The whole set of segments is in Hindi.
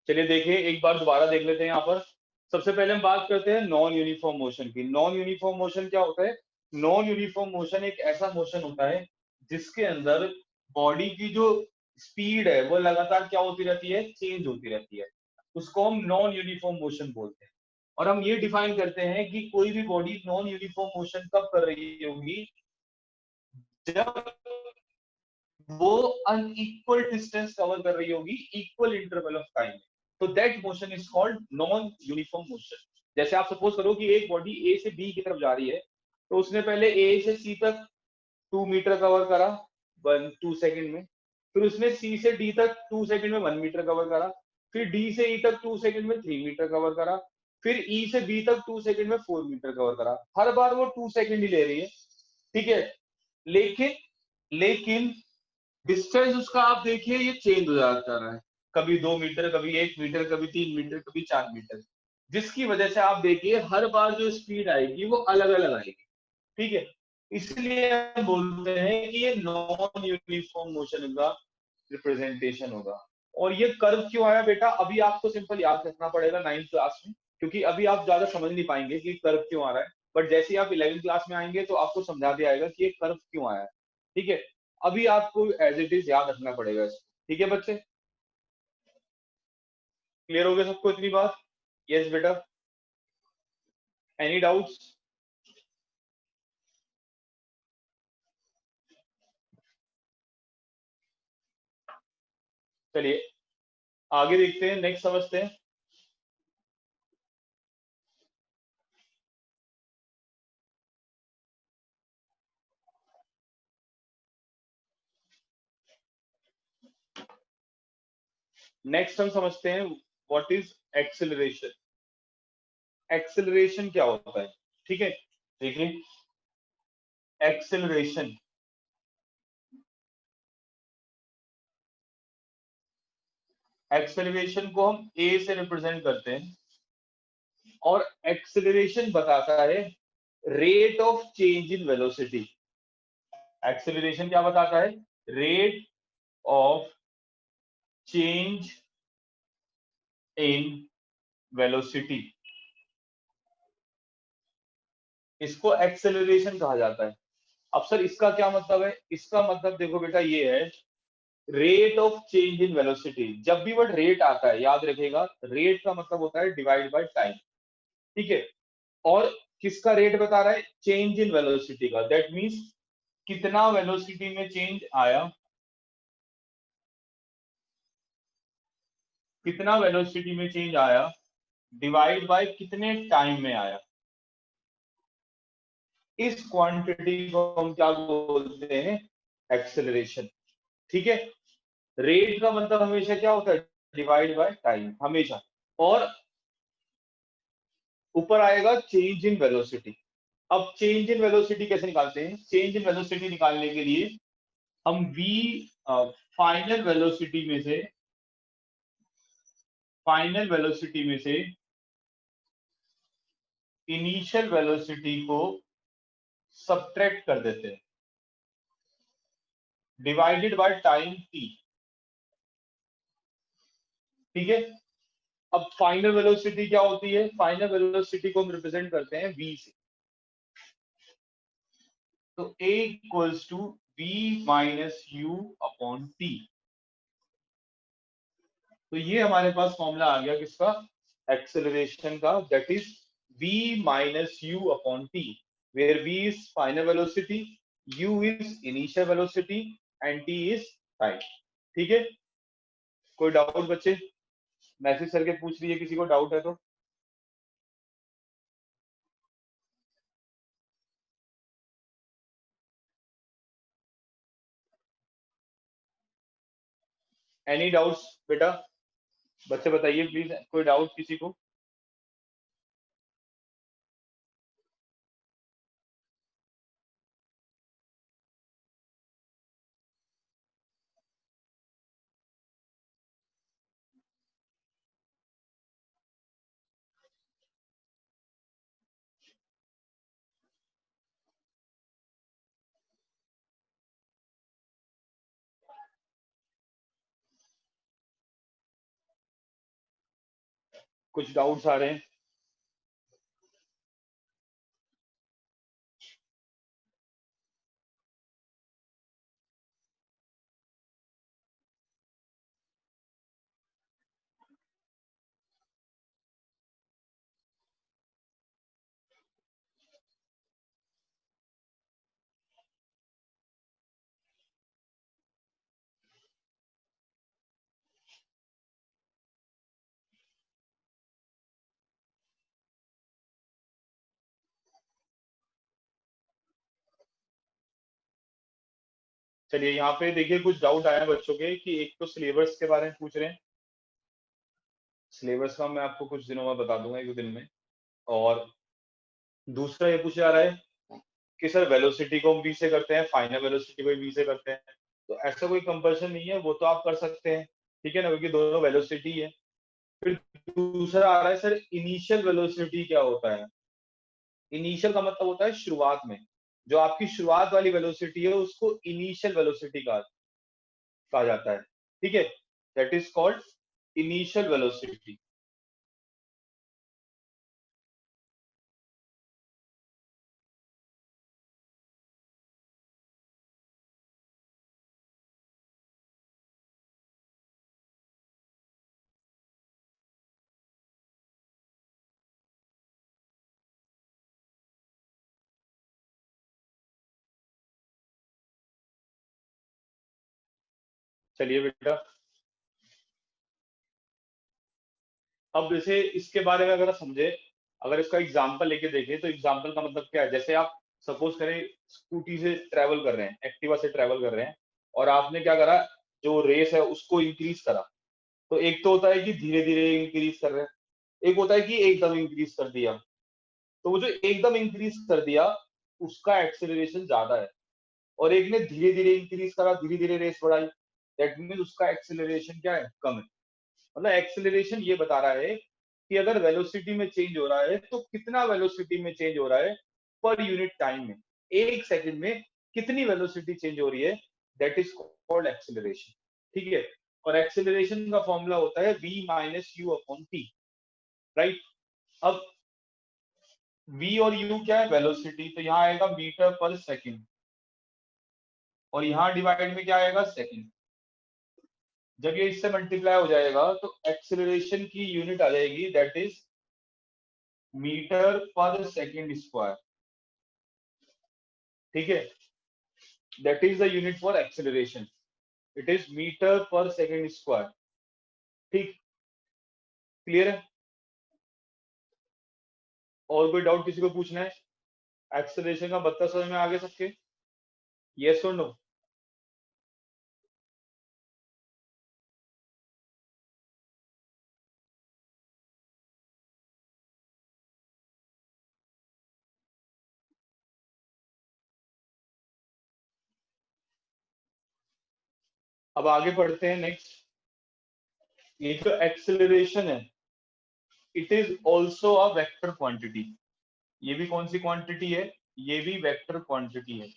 चलिए देखिए, एक बार दोबारा देख लेते हैं यहाँ पर। सबसे पहले हम बात करते हैं नॉन यूनिफॉर्म मोशन की। नॉन यूनिफॉर्म मोशन क्या होता है? नॉन यूनिफॉर्म मोशन एक ऐसा मोशन होता है जिसके अंदर बॉडी की जो स्पीड है वो लगातार क्या होती रहती है? चेंज होती रहती है। उसको हम नॉन यूनिफॉर्म मोशन बोलते हैं। और हम ये डिफाइन करते हैं कि कोई भी बॉडी नॉन यूनिफॉर्म मोशन कब कर रही होगी? जब वो अनइक्वल डिस्टेंस कवर कर रही होगी इक्वल इंटरवल ऑफ टाइम। तो that motion is called non uniform motion. जैसे आप सपोज करो कि एक बॉडी ए से बी की तरफ जा रही है, तो उसने पहले ए से सी तक 2 मीटर कवर करा 2 सेकंड में। फिर उसने सी से डी तक 2 सेकंड में 1 मीटर कवर करा। फिर डी से ई तक 2 सेकंड में 3 मीटर कवर करा। फिर ई से बी तक 2 सेकंड में 4 मीटर कवर करा। हर बार वो 2 सेकंड ही ले रही है, ठीक है। लेकिन लेकिन डिस्टेंस उसका आप देखिए ये चेंज हो जाता रहा है। कभी 2 मीटर, कभी 1 मीटर, कभी 3 मीटर, कभी 4 मीटर। जिसकी वजह से आप देखिए हर बार जो स्पीड आएगी वो अलग अलग आएगी, ठीक है। इसलिए हम बोलते हैं कि ये नॉन यूनिफॉर्म मोशन का रिप्रेजेंटेशन होगा। और ये कर्व क्यों आया बेटा? अभी आपको सिंपल याद रखना पड़ेगा 9th क्लास में, क्योंकि अभी आप ज्यादा समझ नहीं पाएंगे कि कर्व क्यों आ रहा है। बट जैसे ही आप 11th क्लास में आएंगे तो आपको समझा दिया जाएगा कि ये कर्व क्यों आया है, ठीक है। अभी आपको एज इट इज याद रखना पड़ेगा इसको, ठीक है बच्चे? क्लियर हो गया सबको इतनी बात? यस बेटा, एनी डाउट्स? चलिए आगे देखते हैं, नेक्स्ट समझते हैं। नेक्स्ट हम समझते हैं व्हाट इज एक्सेलरेशन। एक्सेलरेशन क्या होता है, ठीक है। देखिए, एक्सेलरेशन एक्सेलरेशन को हम ए से रिप्रेजेंट करते हैं। और एक्सेलरेशन बताता है rate of change in velocity. Acceleration क्या बताता है? Rate of change in velocity, इसको एक्सेलरेशन कहा जाता है। अब सर इसका क्या मतलब है? इसका मतलब देखो बेटा ये है, rate of change in velocity. जब भी वर्ड रेट आता है याद रखेगा, रेट का मतलब होता है डिवाइड बाय टाइम, ठीक है। और किसका रेट बता रहा है? चेंज इन वेलोसिटी का। दैट मीन्स कितना वेलोसिटी में चेंज आया, कितना वेलोसिटी में चेंज आया डिवाइड बाय कितने टाइम में आया। इस क्वांटिटी को हम क्या बोलते हैं? एक्सेलरेशन, ठीक है। रेट का मतलब हमेशा क्या होता है? डिवाइड बाय टाइम, हमेशा। और ऊपर आएगा चेंज इन वेलोसिटी। अब चेंज इन वेलोसिटी कैसे निकालते हैं? चेंज इन वेलोसिटी निकालने के लिए हम v फाइनल वेलोसिटी में से इनिशियल वेलोसिटी को सब्ट्रैक्ट कर देते हैं डिवाइडेड बाय टाइम t, ठीक है। अब फाइनल वेलोसिटी क्या होती है? फाइनल वेलोसिटी को हम रिप्रेजेंट करते हैं v से। तो a equals to v minus u upon t। तो ये हमारे पास फॉर्मूला आ गया किसका? एक्सेलरेशन का। That is v minus u upon t, where v is final velocity, u is initial velocity and t is time, ठीक है। कोई डाउट बच्चे? मैसेज करके पूछ लीजिए किसी को डाउट है तो। एनी डाउट्स बेटा? बच्चे बताइए प्लीज, कोई डाउट किसी को? कुछ डाउट्स आ रहे हैं? चलिए यहाँ पे देखिए कुछ डाउट आया है बच्चों के कि एक तो सिलेबस के बारे में पूछ रहे हैं। सिलेबस का मैं आपको कुछ दिनों में बता दूंगा, एक दो दिन में। और दूसरा ये पूछा जा रहा है कि सर वेलोसिटी को हम v से करते हैं, फाइनल वेलोसिटी को v से करते हैं। तो ऐसा कोई कंपल्सन नहीं है, वो तो आप कर सकते हैं, ठीक है ना, क्योंकि दोनों वेलोसिटी है। फिर दूसरा आ रहा है सर इनिशियल वेलोसिटी क्या होता है। इनिशियल का मतलब होता है शुरुआत में, जो आपकी शुरुआत वाली वेलोसिटी है उसको इनिशियल वेलोसिटी कहा जाता है, ठीक है। That is called initial velocity. चलिए बेटा, अब जैसे इसके बारे में अगर आप समझे, अगर इसका एग्जाम्पल लेके देखें तो एग्जाम्पल का मतलब क्या है। जैसे आप सपोज करें स्कूटी से ट्रेवल कर रहे हैं, एक्टिवा से ट्रेवल कर रहे हैं, और आपने क्या करा, जो रेस है उसको इंक्रीज करा। तो एक तो होता है कि धीरे धीरे इंक्रीज कर रहे हैं, एक होता है कि एकदम इंक्रीज कर दिया। तो वो जो एकदम इंक्रीज कर दिया उसका एक्सेलरेशन ज्यादा है, और एक ने धीरे धीरे इंक्रीज करा, धीरे धीरे रेस बढ़ाई, दैट मीन उसका एक्सेलरेशन क्या है, कम है। मतलब एक्सेलरेशन ये बता रहा है कि अगर वेलोसिटी में चेंज हो रहा है तो कितना वेलोसिटी में चेंज हो रहा है पर यूनिट टाइम में, एक सेकंड में कितनी वेलोसिटी चेंज हो रही है, दैट इज कॉल्ड एक्सेलरेशन, ठीक है। और एक्सेलरेशन का फॉर्मूला होता है v minus u upon T, right. अब v और u क्या है, वेलोसिटी, तो यहाँ आएगा मीटर पर सेकंड, और यहाँ डिवाइड में क्या आएगा, सेकंड। जब ये इससे मल्टीप्लाई हो जाएगा तो एक्सेलरेशन की यूनिट आ जाएगी, दैट इज मीटर पर सेकंड स्क्वायर, ठीक है। That is the unit for acceleration, it is metre पर सेकंड स्क्वायर, ठीक। क्लियर है? और कोई डाउट किसी को पूछना है? एक्सेलरेशन का मतलब समझ में आगे सबके? यस और नो? अब आगे बढ़ते हैं नेक्स्ट। ये जो एक्सेलरेशन है, it is also a vector quantity. ये भी कौन सी क्वांटिटी है, ये भी वेक्टर क्वांटिटी है,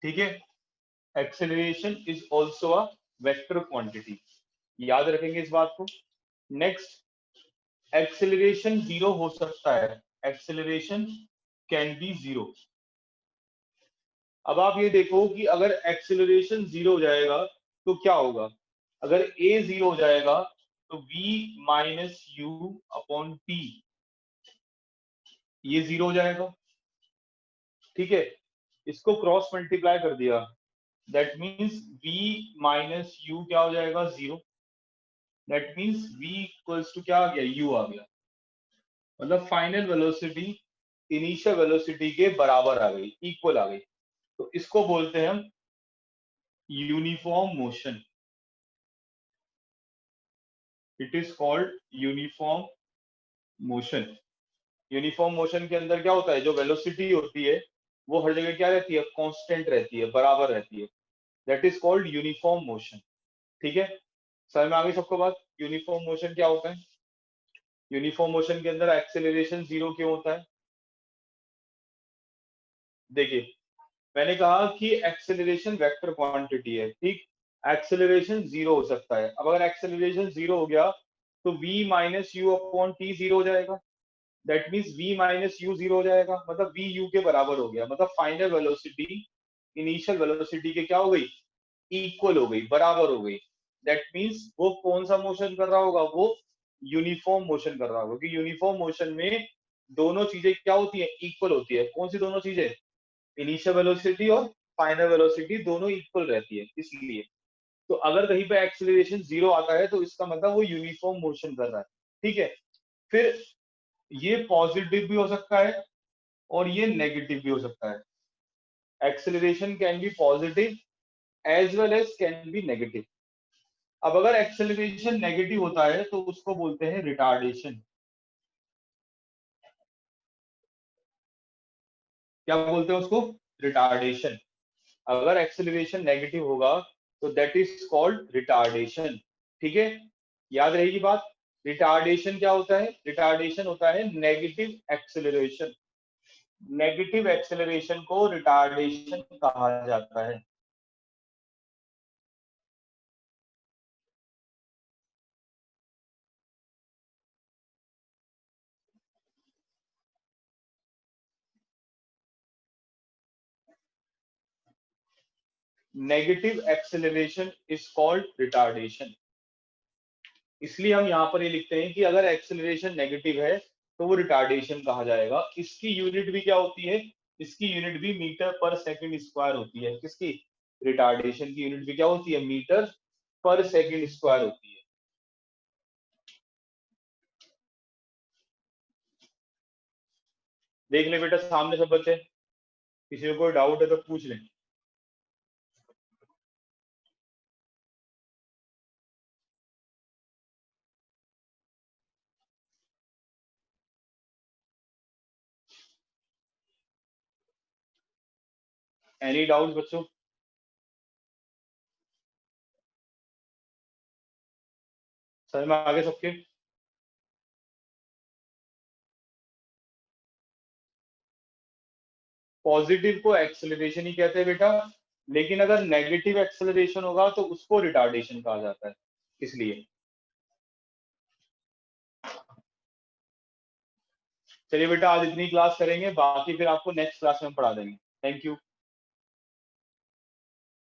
ठीक है। Acceleration is also a vector quantity, याद रखेंगे इस बात को। नेक्स्ट, एक्सेलरेशन जीरो हो सकता है, एक्सेलरेशन कैन बी जीरो। अब आप ये देखो कि अगर एक्सेलरेशन जीरो हो जाएगा तो क्या होगा। अगर ए जीरो हो जाएगा तो v minus u upon t, ये जीरो हो जाएगा, ठीक है। इसको क्रॉस मल्टीप्लाई कर दिया, that means v minus u क्या हो जाएगा, zero. That means v equals to क्या आ गया, u आ गया। मतलब फाइनल वेलोसिटी इनिशियल वेलोसिटी के बराबर आ गई, इक्वल आ गई। तो इसको बोलते हैं हम uniform motion, it is called uniform motion. Uniform motion के अंदर क्या होता है, जो वेलोसिटी होती है वो हर जगह क्या रहती है, कांस्टेंट रहती है, बराबर रहती है। That is called uniform motion, ठीक है। समझ में आ गई सबको बात, यूनिफॉर्म मोशन क्या होता है। यूनिफॉर्म मोशन के अंदर एक्सेलरेशन जीरो क्यों होता है। देखिए, मैंने कहा कि एक्सेलरेशन वेक्टर क्वांटिटी है, ठीक। एक्सेलरेशन जीरो हो सकता है। अब अगर एक्सेलरेशन जीरो हो गया तो v minus u upon T zero हो जाएगा। That means v minus you zero हो जाएगा, मतलब v u के बराबर हो गया, मतलब फाइनल वेलोसिटी इनिशियल वेलोसिटी के क्या हो गई, इक्वल हो गई, बराबर हो गई। दैट मीन्स वो कौन सा मोशन कर रहा होगा, वो यूनिफॉर्म मोशन कर रहा होगा, क्योंकि यूनिफॉर्म मोशन में दोनों चीजें क्या होती है, इक्वल होती है। कौन सी दोनों चीजें, इनिशियल वेलोसिटी और फाइनल वेलोसिटी दोनों इक्वल रहती है। इसलिए तो अगर कहीं पे एक्सेलरेशन जीरो आता है तो इसका मतलब वो यूनिफॉर्म मोशन कर रहा है। ठीक है, फिर ये पॉजिटिव भी हो सकता है और ये नेगेटिव भी हो सकता है। Acceleration can be positive as well as can be negative. अब अगर एक्सेलरेशन नेगेटिव होता है तो उसको बोलते हैं रिटार्डेशन। क्या बोलते हैं उसको, रिटार्डेशन। अगर एक्सेलरेशन नेगेटिव होगा तो दैट इज कॉल्ड रिटार्डेशन। ठीक है, याद रहेगी बात। रिटार्डेशन क्या होता है, रिटार्डेशन होता है नेगेटिव एक्सेलरेशन। नेगेटिव एक्सेलरेशन को रिटार्डेशन कहा जाता है। Negative acceleration is called retardation. इसलिए हम यहाँ पर ये लिखते हैं कि अगर एक्सेलरेशन नेगेटिव है तो वो रिटार्डेशन कहा जाएगा। इसकी यूनिट भी क्या होती है, इसकी यूनिट भी मीटर पर सेकंड स्क्वायर होती है। किसकी, रिटार्डेशन की यूनिट भी क्या होती है, मीटर पर सेकंड स्क्वायर होती है। देख ले बेटा सामने सब बच्चे, किसी को कोई डाउट है तो पूछ ले। एनी डाउट बच्चों, समझ में आगे सबके। पॉजिटिव को एक्सेलरेशन ही कहते हैं बेटा, लेकिन अगर नेगेटिव एक्सेलरेशन होगा तो उसको रिटार्डेशन कहा जाता है। इसलिए चलिए बेटा आज इतनी क्लास करेंगे, बाकी फिर आपको नेक्स्ट क्लास में पढ़ा देंगे। Thank you.